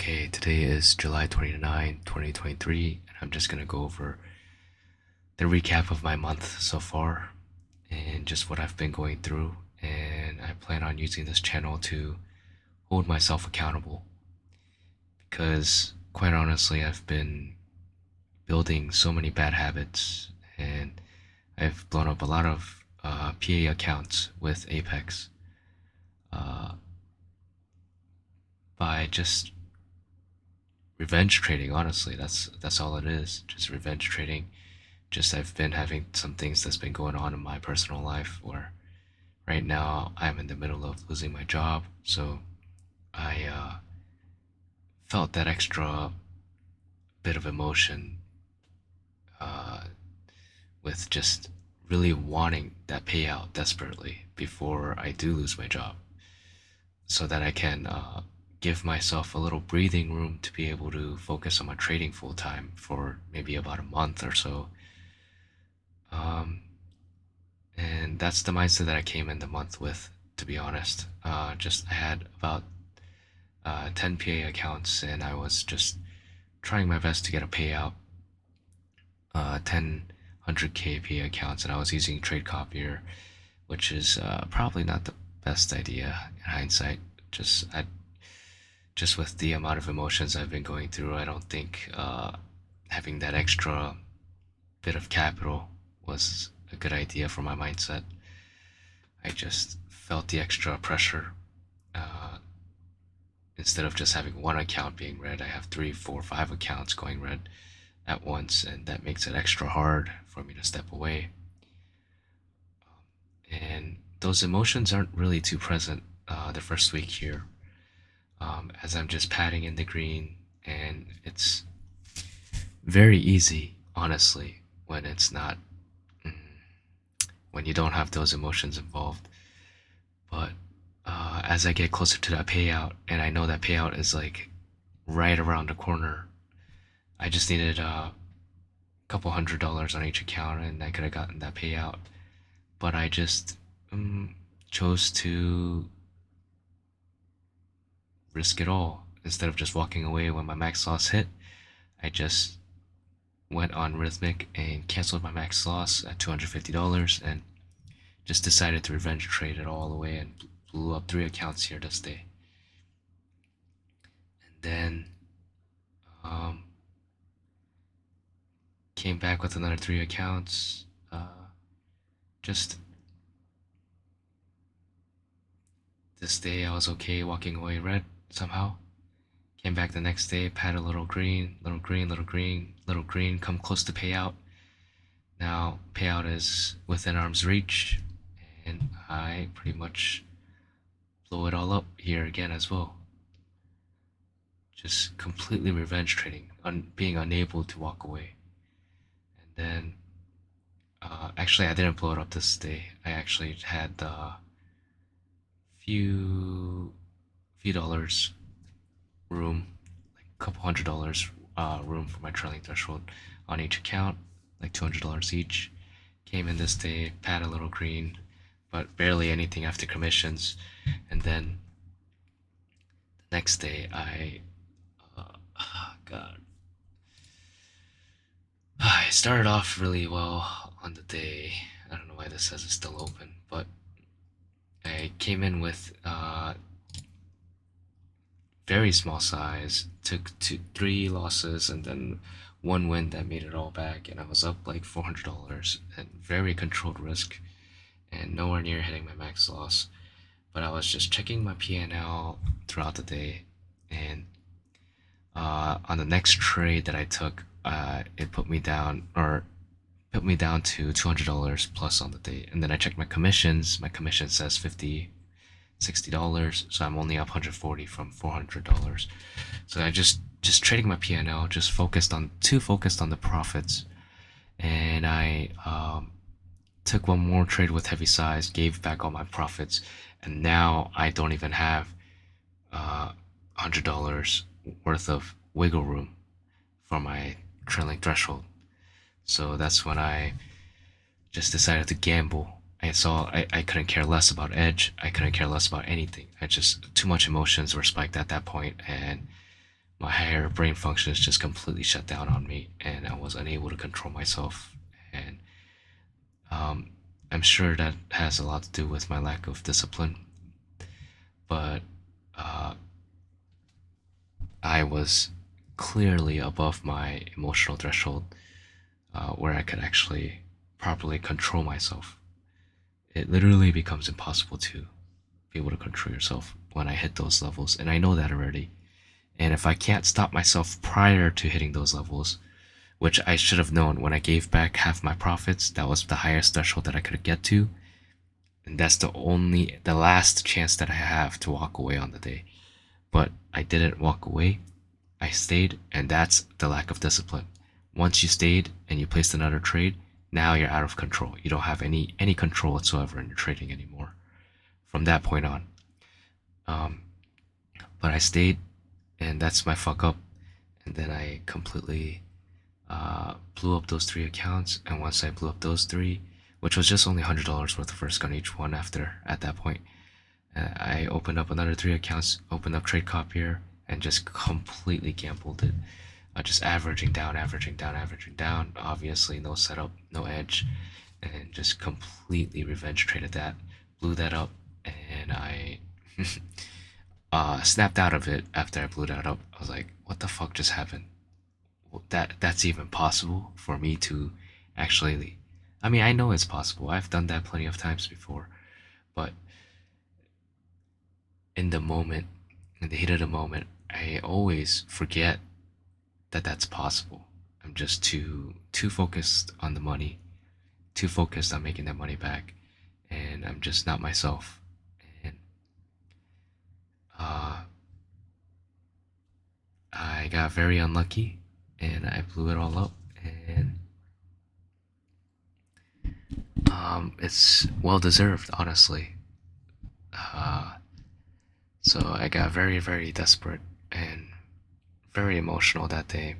Okay, today is July 29, 2023, and I'm just gonna go over the recap of my month so far and just what I've been going through. And I plan on using this channel to hold myself accountable because, quite honestly, I've been building so many bad habits and I've blown up a lot of PA accounts with Apex uh, by just revenge trading. Honestly, that's all it is, just revenge trading. Just I've been having some things that's been going on in my personal life where right now I'm in the middle of losing my job, so I felt that extra bit of emotion uh, with just really wanting that payout desperately before I do lose my job, so that I can give myself a little breathing room to be able to focus on my trading full time for maybe about a month or so. Um, and that's the mindset that I came in the month with, to be honest. Just I had about 10 PA accounts, and I was just trying my best to get a payout. 10 100K PA accounts, and I was using Trade Copier, which is probably not the best idea in hindsight. Just with the amount of emotions I've been going through, I don't think having that extra bit of capital was a good idea for my mindset. I just felt the extra pressure. Uh, Instead of just having one account being red, I have three, four, five accounts going red at once, and that makes it extra hard for me to step away. And those emotions aren't really too present the first week here, as I'm just padding in the green, and it's very easy, honestly, when it's not, mm, when you don't have those emotions involved. But as I get closer to that payout, and I know that payout is like right around the corner, I just needed a couple $100 on each account, and I could have gotten that payout. But I just chose to risk it all instead of just walking away when my max loss hit. I just went on rhythmic and canceled my max loss at $250 and just decided to revenge trade it all away and blew up three accounts here this day. And then um, came back with another three accounts. Just this day I was okay walking away red somehow. Came back the next day, pat a little green, little green, little green, little green, come close to payout. Now payout is within arm's reach, and I pretty much blow it all up here again as well. Just completely revenge trading, being unable to walk away. And then, actually, I didn't blow it up this day. I actually had few few dollars room, like a couple $100 room for my trailing threshold on each account, like $200 each. Came in this day, pat a little green, but barely anything after commissions. And then the next day, God, I started off really well on the day. I don't know why this says it's still open, but I came in with very small size, took three losses, and then one win that made it all back, and I was up like $400 and very controlled risk, and nowhere near hitting my max loss. But I was just checking my PNL throughout the day, and on the next trade that I took, it put me down to $200 plus on the day. And then I checked my commissions. My commission says 50, $60, so I'm only up 140 from $400. So I just trading my PNL, just focused on the profits, and I took one more trade with heavy size, gave back all my profits, and now I don't even have $100 worth of wiggle room for my trailing threshold. So that's when I just decided to gamble. I couldn't care less about edge. I couldn't care less about anything. I just too much emotions were spiked at that point, and my higher brain functions just completely shut down on me, and I was unable to control myself. And um, I'm sure that has a lot to do with my lack of discipline, but uh, I was clearly above my emotional threshold where I could actually properly control myself. It literally becomes impossible to be able to control yourself when I hit those levels, and I know that already. And if I can't stop myself prior to hitting those levels, which I should have known when I gave back half my profits, that was the highest threshold that I could get to, and that's the last chance that I have to walk away on the day. But I didn't walk away. I stayed, and that's the lack of discipline. Once you stayed and you placed another trade, now you're out of control. You don't have any control whatsoever in your trading anymore from that point on. Um, but I stayed, and that's my fuck up. And then I completely blew up those three accounts. And once I blew up those three, which was just only $100 worth of risk on each one after at that point, I opened up another three accounts, opened up Trade Copier, and just completely gambled it. Just averaging down, averaging down, averaging down. Obviously, no setup, no edge, and just completely revenge traded that. Blew that up, and I snapped out of it after I blew that up. I was like, "What the fuck just happened? That's even possible for me to actually." I mean, I know it's possible. I've done that plenty of times before, but in the moment, in the heat of the moment, I always forget that that's possible. I'm just too focused on the money, too focused on making that money back, and I'm just not myself. And uh, I got very unlucky, and I blew it all up. And it's well deserved, honestly. Uh, so I got very very desperate and very emotional that day,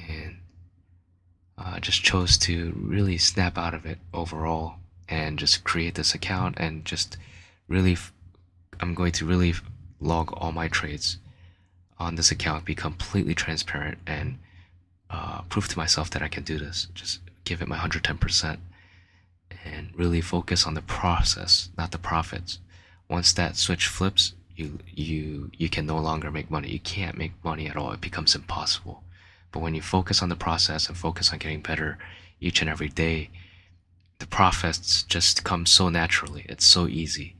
and just chose to really snap out of it overall and just create this account and just really I'm going to really log all my trades on this account, be completely transparent, and prove to myself that I can do this. Just give it my 110% and really focus on the process, not the profits. Once that switch flips, you can no longer make money. You can't make money at all. It becomes impossible. But when you focus on the process and focus on getting better each and every day, the profits just come so naturally. It's so easy.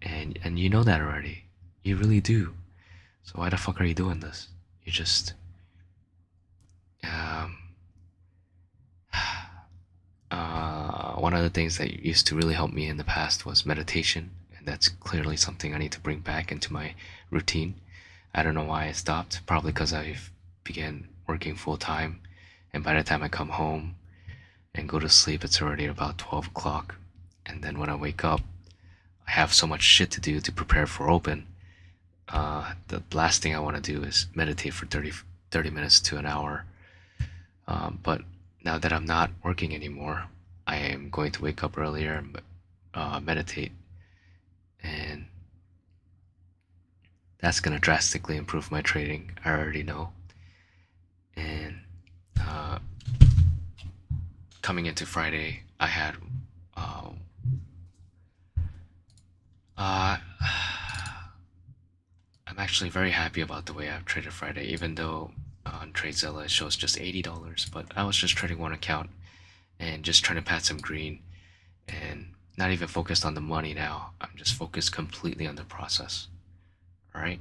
And you know that already. You really do. So why the fuck are you doing this? You just um one of the things that used to really help me in the past was meditation, and that's clearly something I need to bring back into my routine. I don't know why I stopped. Probably because I began working full time, and by the time I come home and go to sleep, it's already about 12 o'clock. And then when I wake up, I have so much shit to do to prepare for open. The last thing I want to do is meditate for 30 minutes to an hour. But now that I'm not working anymore, I am going to wake up earlier and meditate, and that's going to drastically improve my trading. I already know. And uh, coming into Friday, I had uh, uh, I'm actually very happy about the way I've traded Friday, even though on TradeZilla it shows just $80. But I was just trading one account and just trying to pat some green and not even focused on the money now. I'm just focused completely on the process. All right?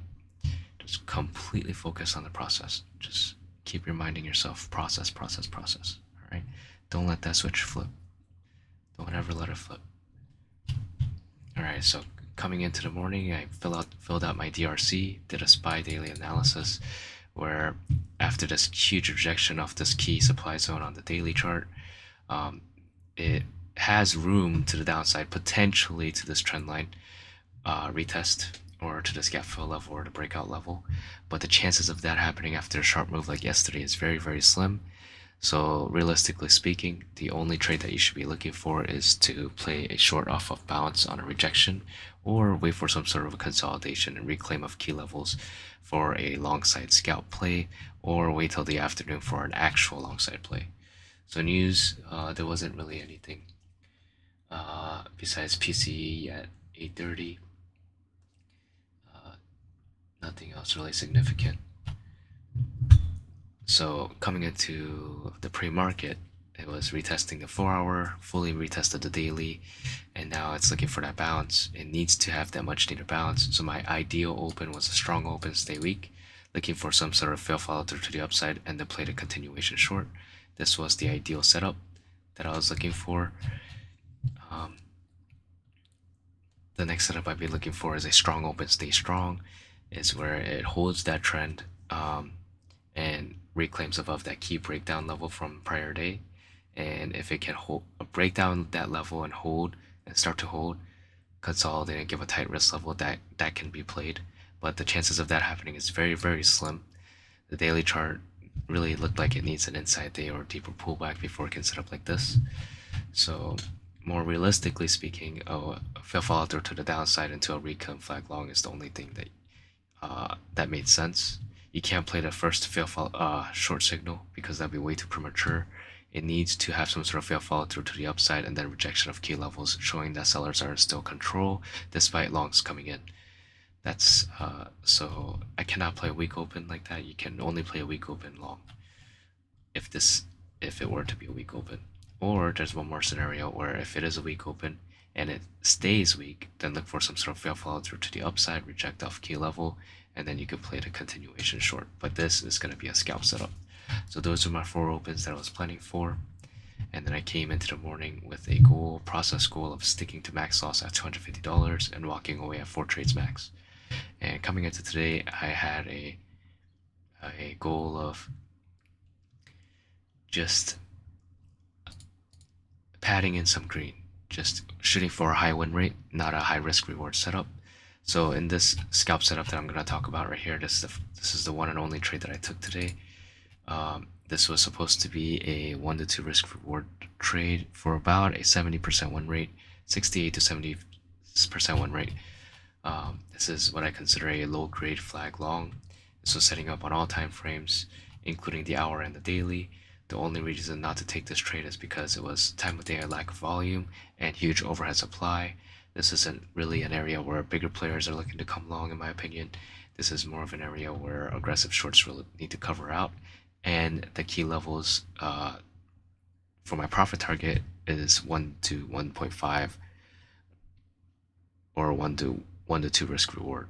Just completely focus on the process. Just keep reminding yourself process, process, process. All right? Don't let that switch flip. Don't ever let it flip. All right, so coming into the morning, I filled out my DRC, did a SPY daily analysis, where after this huge rejection of this key supply zone on the daily chart, um, it has room to the downside, potentially to this trend line retest or to this gap fill level or the breakout level. But the chances of that happening after a sharp move like yesterday is very, very slim. So realistically speaking, the only trade that you should be looking for is to play a short off of bounce on a rejection, or wait for some sort of a consolidation and reclaim of key levels for a long side scalp play, or wait till the afternoon for an actual long side play. So news, there wasn't really anything besides PCE at 8:30. Nothing else really significant. So coming into the pre-market, it was retesting the 4 hour, fully retested the daily, and now it's looking for that bounce. It needs to have that much needed bounce. So my ideal open was a strong open, stay weak, looking for some sort of fail follow through to the upside, and then play the continuation short. This was the ideal setup that I was looking for. Um, the next setup I'd be looking for is a strong open, stay strong, is where it holds that trend. And reclaims above that key breakdown level from prior day. And if it can hold break down that level and hold and start to hold, consolidate and give a tight risk level, that can be played. But the chances of that happening is very, very slim. The daily chart really looked like it needs an inside day or deeper pullback before it can set up like this. So more realistically speaking, a fail follow through to the downside into a recon flag long is the only thing that made sense. You can't play the first short signal because that'd be way too premature. It needs to have some sort of fail follow through to the upside and then rejection of key levels, showing that sellers are in still control despite longs coming in. That's so I cannot play a weak open like that. You can only play a weak open long if this if it were to be a weak open. Or there's one more scenario where if it is a weak open and it stays weak, then look for some sort of fail follow through to the upside, reject off key level, and then you could play the continuation short. But this is going to be a scalp setup. So those are my 4 opens that I was planning for. And then I came into the morning with a process goal of sticking to max loss at $250 and walking away at 4 trades max. And coming into today, I had a goal of just padding in some green, just shooting for a high win rate, not a high risk reward setup. So in this scalp setup that I'm going to talk about right here, this is the one and only trade that I took today. This was supposed to be a 1 to 2 risk reward trade for about a 70% win rate, 68 to 70% win rate. This is what I consider a low grade flag long. This was setting up on all time frames, including the hour and the daily. The only reason not to take this trade is because it was time of day I lack volume and huge overhead supply. This isn't really an area where bigger players are looking to come long, in my opinion. This is more of an area where aggressive shorts really need to cover out. And the key levels for my profit target is 1 to 1.5 or 1 to 2 risk reward.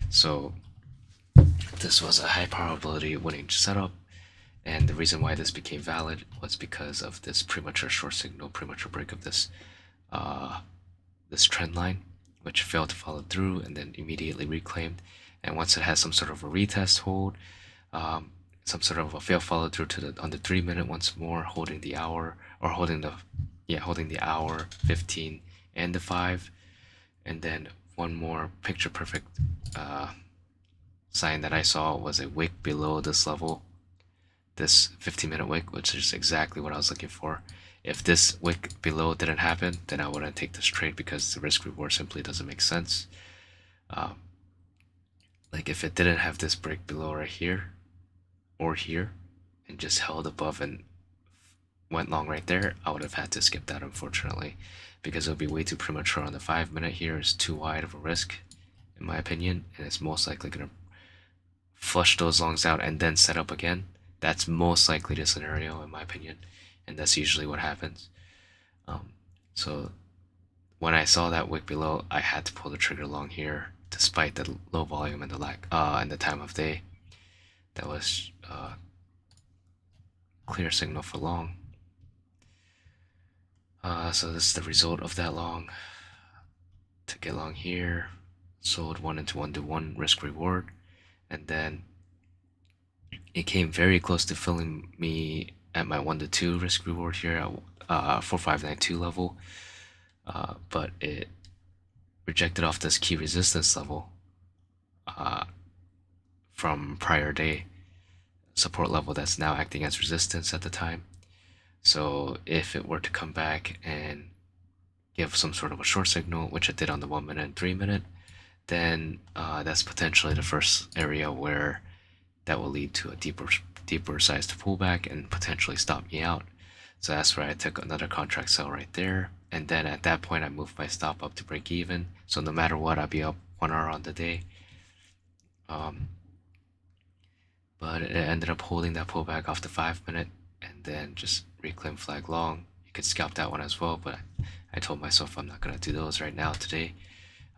So this was a high probability winning setup. And the reason why this became valid was because of this premature short signal, premature break of this trend line, which failed to follow through and then immediately reclaimed. And once it has some sort of a retest hold, some sort of a fail follow through to on the 3 minute once more, holding the hour or holding the hour, 15, and the 5, and then one more picture perfect sign that I saw was a wick below this level, this 15-minute wick, which is exactly what I was looking for. If this wick below didn't happen, then I wouldn't take this trade because the risk reward simply doesn't make sense. Like if it didn't have this break below right here or here and just held above and went long right there, I would have had to skip that, unfortunately, because it would be way too premature on the 5 minute. Here is too wide of a risk, in my opinion, and it's most likely going to flush those longs out and then set up again. That's most likely the scenario, in my opinion, and that's usually what happens. So when I saw that wick below, I had to pull the trigger long here, despite the low volume and the lack and the time of day. That was clear signal for long. So this is the result of that long. Took it long here, sold 1 into 1 to 1 risk reward, and then it came very close to filling me at my 1 to 2 risk reward here at 4592 level, but it rejected off this key resistance level from prior day. support level that's now acting as resistance at the time. So if it were to come back and give some sort of a short signal, which it did on the 1 minute and 3 minute, then that's potentially the first area where that will lead to a deeper sized pullback and potentially stop me out. So that's where I took another contract sell right there. And then at that point, I moved my stop up to break even. So no matter what, I'll be up 1 hour on the day. Um, but it ended up holding that pullback off the 5 minute and then just reclaim flag long. You could scalp that one as well, but I told myself I'm not going to do those right now today.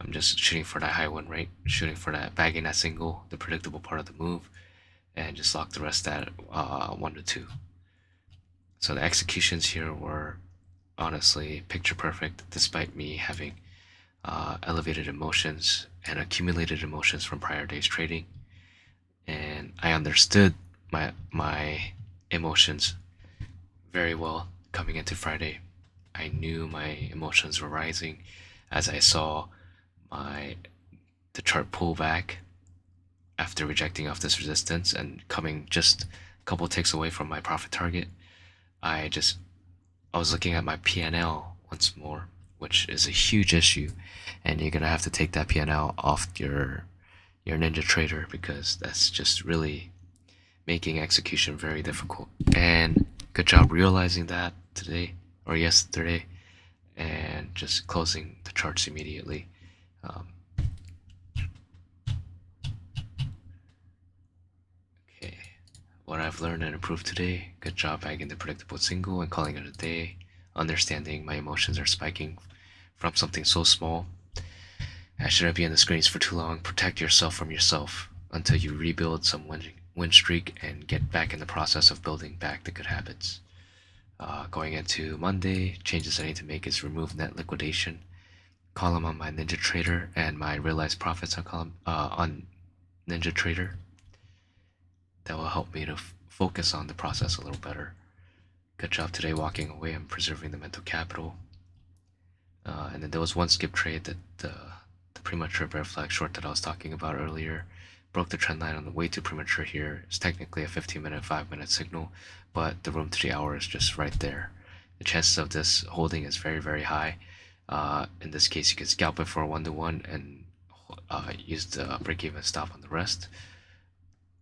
I'm just shooting for that high win rate, shooting for that bagging that single, the predictable part of the move, and just lock the rest at 1 to 2. So the executions here were honestly picture perfect, despite me having elevated emotions and accumulated emotions from prior days trading. And I understood my emotions very well coming into Friday. I knew my emotions were rising as I saw my the chart pull back after rejecting off this resistance and coming just a couple ticks away from my profit target. I just I was looking at my P&L once more, which is a huge issue, and you're gonna have to take that P&L off your Ninja Trader because that's just really making execution very difficult. And good job realizing that today or yesterday, and just closing the charts immediately. Um, okay, what I've learned and improved today. Good job bagging the predictable single and calling it a day. Understanding my emotions are spiking from something so small. I shouldn't be in the screens for too long. Protect yourself from yourself until you rebuild some win streak and get back in the process of building back the good habits. Going into Monday, changes I need to make is remove net liquidation column on my Ninja Trader and my realized profits on column on Ninja Trader. That will help me to focus on the process a little better. Good job today walking away and preserving the mental capital. And then there was one skip trade that the premature bear flag short that I was talking about earlier broke the trend line on the way too premature here. It's technically a 15-minute, 5-minute signal, but the room to the hour is just right there. The chances of this holding is very, very high. In this case, you could scalp it for a 1-to-1 and use the break-even stop on the rest.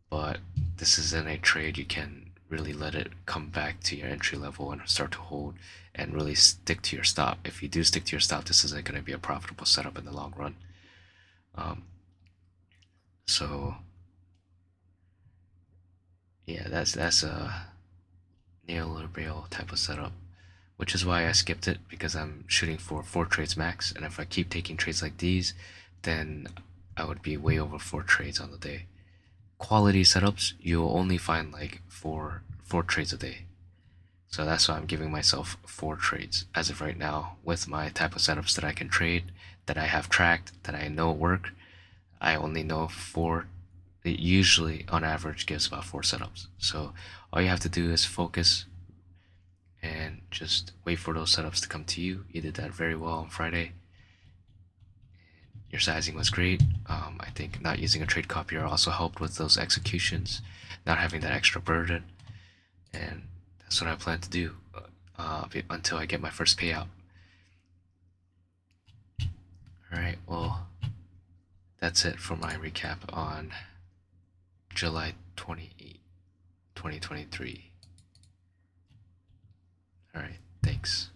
But this isn't a trade you can really let it come back to your entry level and start to hold and really stick to your stop. If you do stick to your stop, this isn't going to be a profitable setup in the long run. Um, so yeah, that's a neoliberal type of setup, which is why I skipped it because I'm shooting for 4 trades max, and if I keep taking trades like these, then I would be way over 4 trades on the day. Quality setups, you'll only find like four trades a day. So that's why I'm giving myself 4 trades as of right now with my type of setups that I can trade, that I have tracked, that I know work. I only know 4. It usually, on average, gives about 4 setups. So all you have to do is focus and just wait for those setups to come to you. You did that very well on Friday. Your sizing was great. I think not using a trade copier also helped with those executions, not having that extra burden. And that's what I plan to do until I get my first payout. Alright, well, that's it for my recap on July 28, 2023. Alright, thanks.